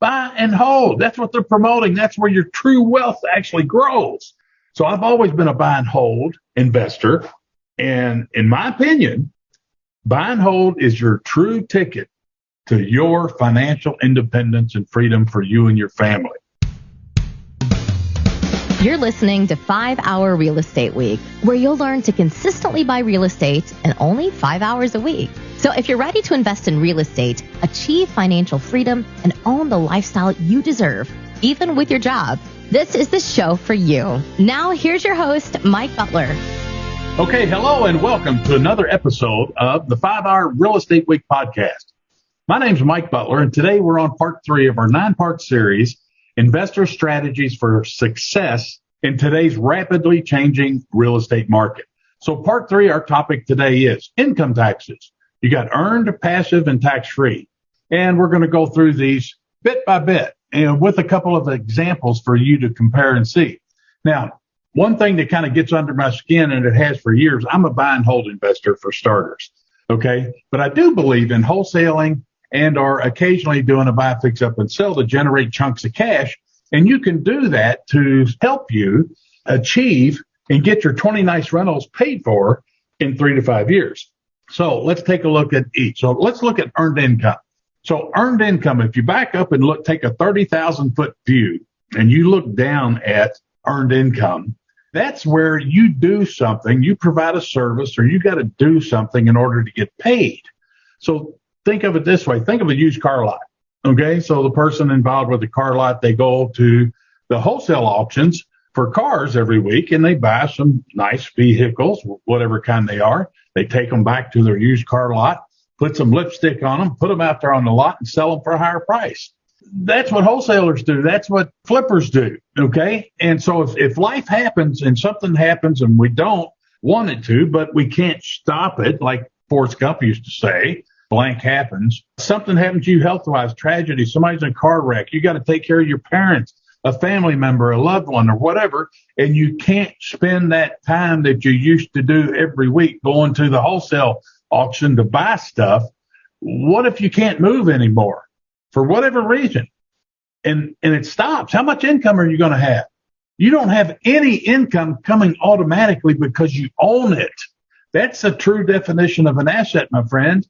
Buy and hold. That's what they're promoting. That's where your true wealth actually grows. So I've always been a buy and hold investor. And in my opinion, buy and hold is your true ticket to your financial independence and freedom for you and your family. You're listening to 5 Hour Real Estate Week, where you'll learn to consistently buy real estate in only 5 hours a week. So if you're ready to invest in real estate, achieve financial freedom, and own the lifestyle you deserve, even with your job, this is the show for you. Now, here's your host, Mike Butler. Okay, hello and welcome to another episode of the 5 Hour Real Estate Week podcast. My name's Mike Butler, and today we're on part 3 of our 9-part series, Investor Strategies for Success in Today's Rapidly Changing Real Estate Market. So part 3, our topic today is income taxes. You got earned, passive, and tax-free. And we're going to go through these bit by bit and with a couple of examples for you to compare and see. Now, one thing that kind of gets under my skin, and it has for years, I'm a buy and hold investor for starters. Okay. But I do believe in wholesaling and or occasionally doing a buy, fix up and sell to generate chunks of cash. And you can do that to help you achieve and get your 20 nice rentals paid for in 3 to 5 years. So let's take a look at each. So let's look at earned income. So earned income, if you back up and look, take a 30,000 foot view and you look down at earned income, that's where you do something, you provide a service, or you got to do something in order to get paid. So think of it this way. Think of a used car lot. Okay. So the person involved with the car lot, they go to the wholesale auctions for cars every week and they buy some nice vehicles, whatever kind they are. They take them back to their used car lot, put some lipstick on them, put them out there on the lot and sell them for a higher price. That's what wholesalers do. That's what flippers do. Okay. And so if life happens and something happens and we don't want it to, but we can't stop it, like Forrest Gump used to say, blank happens. Something happens to you health-wise, tragedy, somebody's in a car wreck. You got to take care of your parents, a family member, a loved one, or whatever. And you can't spend that time that you used to do every week going to the wholesale auction to buy stuff. What if you can't move anymore for whatever reason? And it stops. How much income are you going to have? You don't have any income coming automatically because you own it. That's a true definition of an asset, my friend.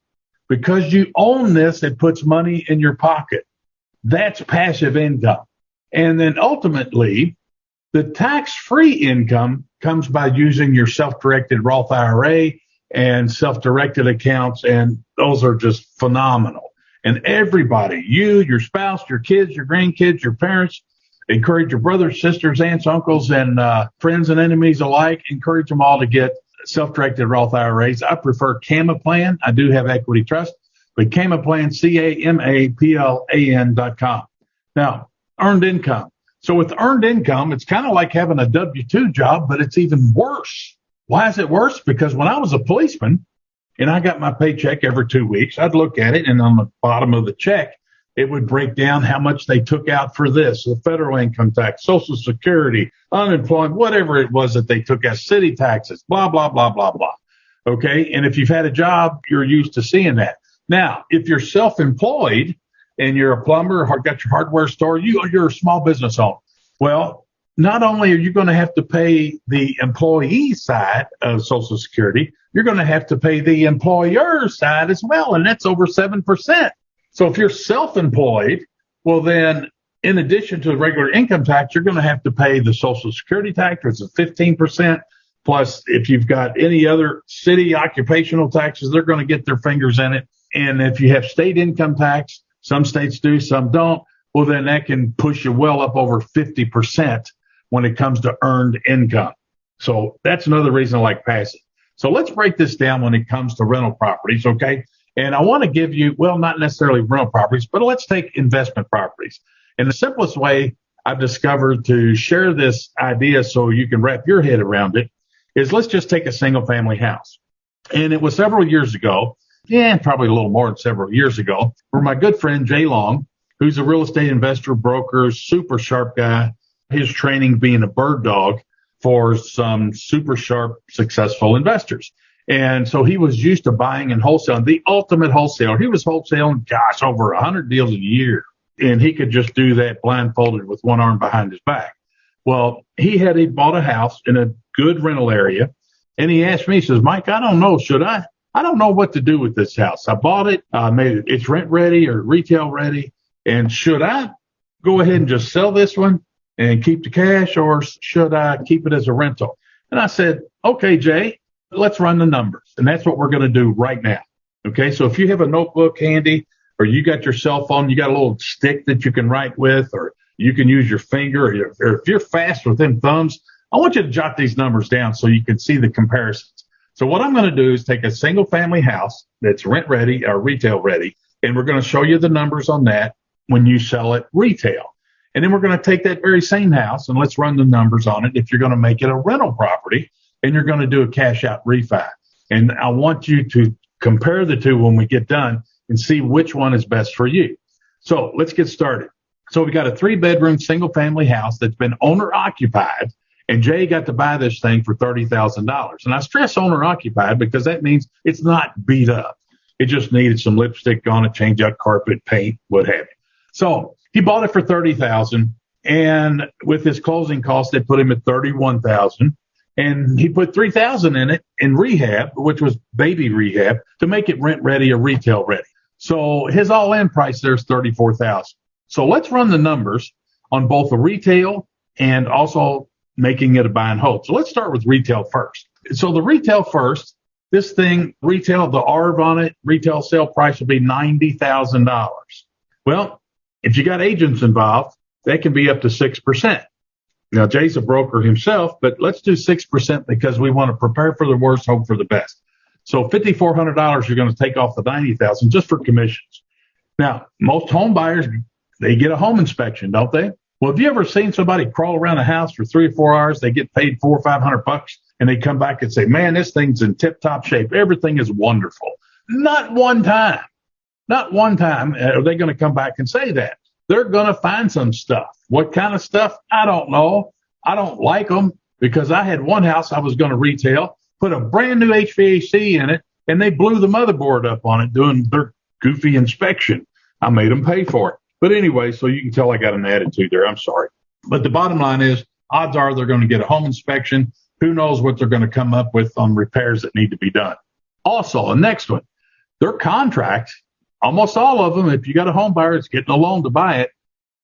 Because you own this, it puts money in your pocket. That's passive income. And then ultimately, the tax-free income comes by using your self-directed Roth IRA and self-directed accounts, and those are just phenomenal. And everybody, you, your spouse, your kids, your grandkids, your parents, encourage your brothers, sisters, aunts, uncles, and friends and enemies alike, encourage them all to get self-directed Roth IRAs. I prefer Camaplan. I do have Equity Trust, but Camaplan, CAMAPLAN.com. Now, earned income. So with earned income, it's kind of like having a W-2 job, but it's even worse. Why is it worse? Because when I was a policeman and I got my paycheck every 2 weeks, I'd look at it, and on the bottom of the check, it would break down how much they took out for this, the federal income tax, Social Security, unemployment, whatever it was that they took as city taxes, blah, blah, blah, blah, blah. Okay. And if you've had a job, you're used to seeing that. Now, if you're self-employed and you're a plumber or got your hardware store, you're a small business owner. Well, not only are you going to have to pay the employee side of Social Security, you're going to have to pay the employer side as well. And that's over 7%. So if you're self-employed, well, then in addition to the regular income tax, you're going to have to pay the Social Security tax, which is 15%. Plus, if you've got any other city occupational taxes, they're going to get their fingers in it. And if you have state income tax, some states do, some don't, well, then that can push you well up over 50% when it comes to earned income. So that's another reason I like passive. So let's break this down when it comes to rental properties, okay? And I want to give you, well, not necessarily rental properties, but let's take investment properties. And the simplest way I've discovered to share this idea so you can wrap your head around it is let's just take a single family house. And it was several years ago, probably a little more than several years ago, where my good friend Jay Long, who's a real estate investor, broker, super sharp guy, his training being a bird dog for some super sharp, successful investors. And so he was used to buying and wholesaling, the ultimate wholesaler. He was wholesaling, over 100 deals a year. and he could just do that blindfolded with one arm behind his back. Well, he bought a house in a good rental area, and he asked me, he says, Mike, I don't know, should I? I don't know what to do with this house. I bought it, it's rent ready or retail ready, and should I go ahead and just sell this one and keep the cash, or should I keep it as a rental? And I said, okay, Jay, let's run the numbers. And that's what we're going to do right now. Okay, so if you have a notebook handy, or you got your cell phone, you got a little stick that you can write with, or you can use your finger, or if you're fast with them thumbs, I want you to jot these numbers down so you can see the comparisons. So what I'm going to do is take a single family house that's rent ready or retail ready, and we're going to show you the numbers on that when you sell it retail. And then we're going to take that very same house and let's run the numbers on it if you're going to make it a rental property and you're going to do a cash out refi. And I want you to compare the two when we get done and see which one is best for you. So let's get started. So we got a 3-bedroom single family house that's been owner occupied, and Jay got to buy this thing for $30,000. And I stress owner occupied because that means it's not beat up. It just needed some lipstick on it, change out carpet, paint, what have you. So he bought it for $30,000, and with his closing costs, they put him at $31,000. And he put $3,000 in it in rehab, which was baby rehab, to make it rent ready or retail ready. So his all-in price there is $34,000. So let's run the numbers on both the retail and also making it a buy and hold. So let's start with retail first. So the retail first, this thing, retail, the ARV on it, retail sale price would be $90,000. Well, if you got agents involved, that can be up to 6%. Now, Jay's a broker himself, but let's do 6% because we want to prepare for the worst, hope for the best. So $5,400 you're going to take off the $90,000 just for commissions. Now, most home buyers, they get a home inspection, don't they? Well, have you ever seen somebody crawl around a house for 3 or 4 hours? They get paid $400 or $500, and they come back and say, man, this thing's in tip-top shape. Everything is wonderful. Not one time are they going to come back and say that. They're going to find some stuff. What kind of stuff? I don't know. I don't like them because I had one house I was going to retail, put a brand new HVAC in it, and they blew the motherboard up on it doing their goofy inspection. I made them pay for it. But anyway, so you can tell I got an attitude there. I'm sorry. But the bottom line is, odds are they're going to get a home inspection. Who knows what they're going to come up with on repairs that need to be done. Also, the next one, their contract, almost all of them, if you got a home buyer that's getting a loan to buy it,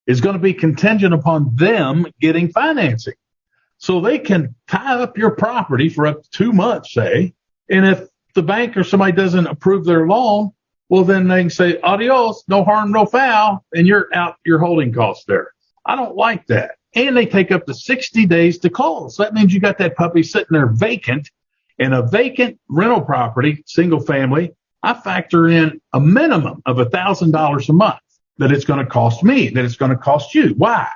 is going to be contingent upon them getting financing. So they can tie up your property for up to 2 months, say, and if the bank or somebody doesn't approve their loan, well, then they can say, adios, no harm, no foul, and you're out your holding costs there. I don't like that. And they take up to 60 days to close. So that means you got that puppy sitting there vacant, and a vacant rental property, single family, I factor in a minimum of $1,000 a month that it's going to cost me, that it's going to cost you. Why?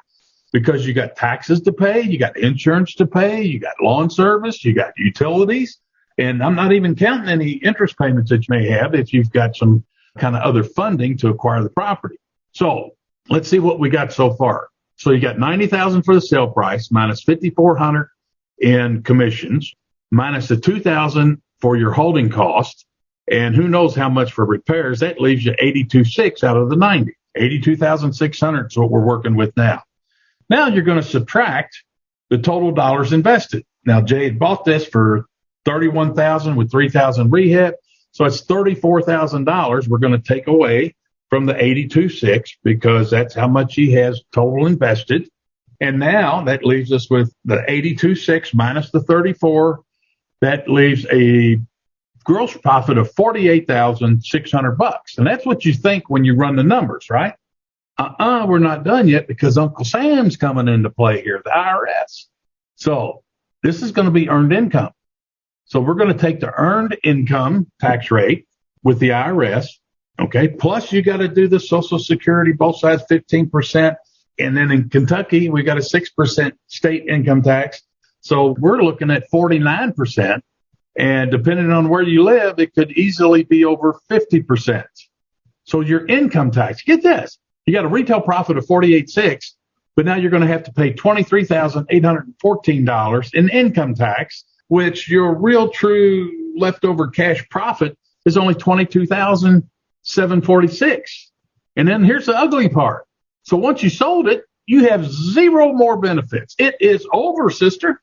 Because you got taxes to pay, you got insurance to pay, you got lawn service, you got utilities, and I'm not even counting any interest payments that you may have if you've got some kind of other funding to acquire the property. So let's see what we got so far. So you got $90,000 for the sale price, minus $5,400 in commissions, minus the $2,000 for your holding cost, and who knows how much for repairs. That leaves you $82,600 out of the $90,000. $82,600 is what we're working with now. Now you're going to subtract the total dollars invested. Now, Jay had bought this for $31,000 with $3,000 rehab, so it's $34,000 we're going to take away from the $82,600 because that's how much he has total invested. And now that leaves us with the $82,600 minus the $34,000. That leaves a gross profit of $48,600. And that's what you think when you run the numbers, right? We're not done yet because Uncle Sam's coming into play here, the IRS. So this is going to be earned income. So we're going to take the earned income tax rate with the IRS. Okay. Plus you got to do the Social Security, both sides 15%. And then in Kentucky, we got a 6% state income tax. So we're looking at 49%. And depending on where you live, it could easily be over 50%. So your income tax, get this, you got a retail profit of $48,600, but now you're going to have to pay $23,814 in income tax, which your real true leftover cash profit is only $22,746. And then here's the ugly part. So once you sold it, you have zero more benefits. It is over, sister.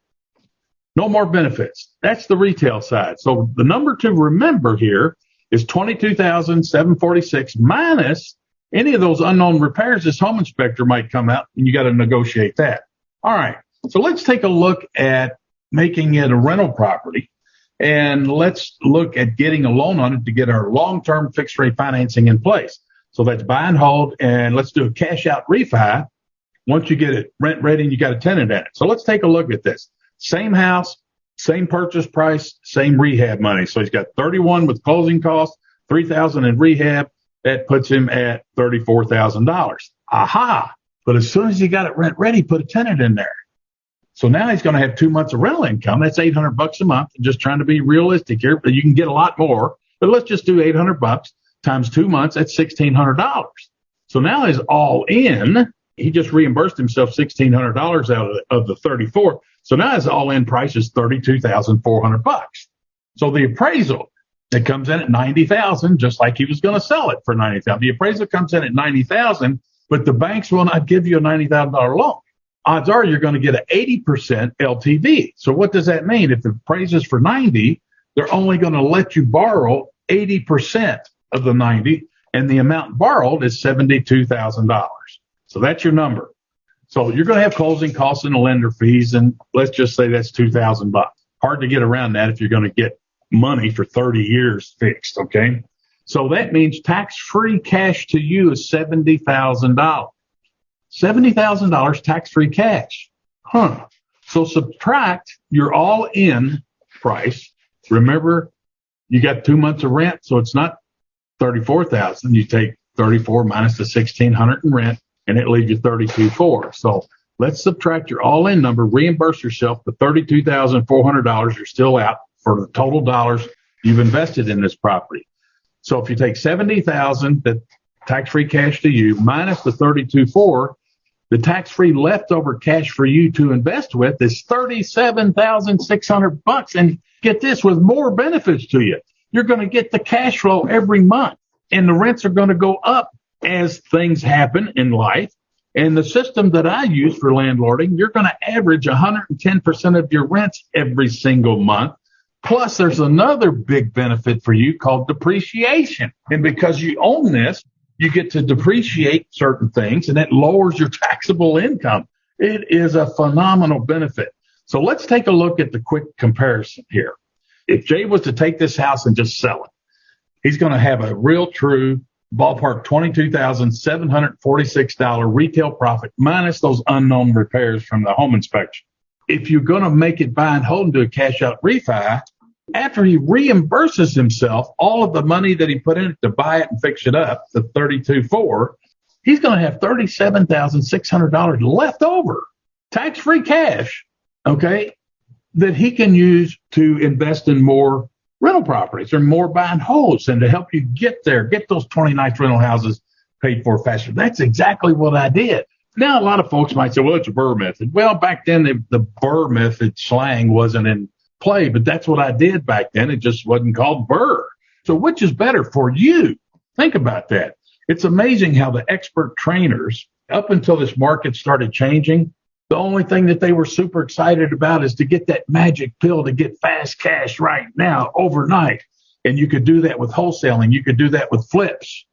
No more benefits. That's the retail side. So the number to remember here is $22,746 minus any of those unknown repairs. This home inspector might come out and you got to negotiate that. All right. So let's take a look at making it a rental property, and let's look at getting a loan on it to get our long-term fixed rate financing in place. So that's buy and hold, and let's do a cash out refi. Once you get it rent ready and you got a tenant in it. So let's take a look at this. Same house, same purchase price, same rehab money. So he's got 31 with closing costs, 3,000 in rehab. That puts him at $34,000. Aha. But as soon as he got it rent ready, put a tenant in there. So now he's going to have 2 months of rental income. That's $800 a month. I'm just trying to be realistic here, but you can get a lot more. But let's just do $800 times 2 months. That's $1,600. So now he's all in. He just reimbursed himself $1,600 out of the 34. So now his all in price is $32,400. So the appraisal, it comes in at $90,000, just like he was going to sell it for $90,000. The appraisal comes in at $90,000, but the banks will not give you a $90,000 loan. Odds are you're going to get an 80% LTV. So what does that mean? If the appraisal is for 90, they're only going to let you borrow 80% of the 90, and the amount borrowed is $72,000. So that's your number. So you're going to have closing costs and the lender fees, and let's just say that's $2,000. Hard to get around that if you're going to get money for 30 years fixed, okay? So that means tax-free cash to you is $70,000. $70,000 tax-free cash. So subtract your all-in price. Remember, you got 2 months of rent, so it's not $34,000. You take 34 minus the $1,600 in rent, and it leaves you $32,400. So let's subtract your all-in number, reimburse yourself the $32,400. You're still out for the total dollars you've invested in this property. So if you take $70,000, that tax-free cash to you, minus the $32,400, the tax-free leftover cash for you to invest with is $37,600. And get this, with more benefits to you. You're going to get the cash flow every month, and the rents are going to go up as things happen in life. And the system that I use for landlording, you're going to average 110% of your rents every single month. Plus, there's another big benefit for you called depreciation. And because you own this, you get to depreciate certain things, and that lowers your taxable income. It is a phenomenal benefit. So let's take a look at the quick comparison here. If Jay was to take this house and just sell it, he's going to have a real true ballpark $22,746 retail profit minus those unknown repairs from the home inspection. If you're going to make it buy and hold and do a cash out refi, after he reimburses himself all of the money that he put in it to buy it and fix it up, the $32,400, he's going to have $37,600 left over, tax-free cash, okay, that he can use to invest in more rental properties or more buy and holds, and to help you get there, get those 20 nights rental houses paid for faster. That's exactly what I did. Now, a lot of folks might say, well, it's a Burr method. Well, back then, the Burr method slang wasn't in play, but that's what I did back then. It just wasn't called Burr. So which is better for you? Think about that. It's amazing how the expert trainers, up until this market started changing, the only thing that they were super excited about is to get that magic pill to get fast cash right now, overnight. And you could do that with wholesaling. You could do that with flips.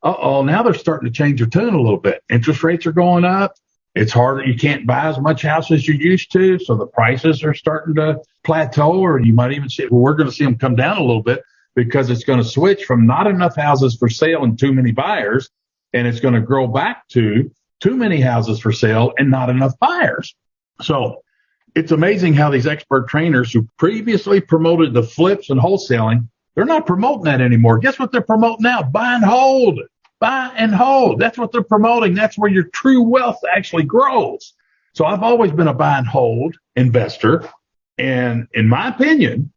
Now they're starting to change their tune a little bit. Interest rates are going up. It's harder. You can't buy as much house as you used to. So the prices are starting to plateau, or you might even see, well, we're going to see them come down a little bit, because it's going to switch from not enough houses for sale and too many buyers, and it's going to grow back to too many houses for sale and not enough buyers. So it's amazing how these expert trainers who previously promoted the flips and wholesaling, they're not promoting that anymore. Guess what they're promoting now? Buy and hold. Buy and hold. That's what they're promoting. That's where your true wealth actually grows. So I've always been a buy and hold investor. And in my opinion,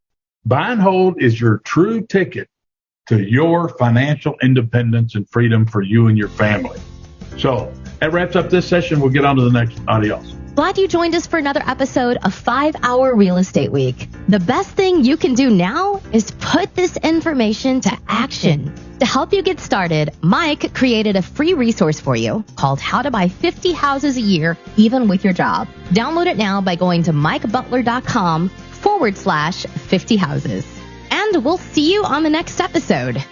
buy and hold is your true ticket to your financial independence and freedom for you and your family. So that wraps up this session. We'll get on to the next. Adios. Glad you joined us for another episode of 5 Hour Real Estate Week. The best thing you can do now is put this information to action. To help you get started, Mike created a free resource for you called How to Buy 50 Houses a Year, Even with Your Job. Download it now by going to mikebutler.com/50 houses. And we'll see you on the next episode.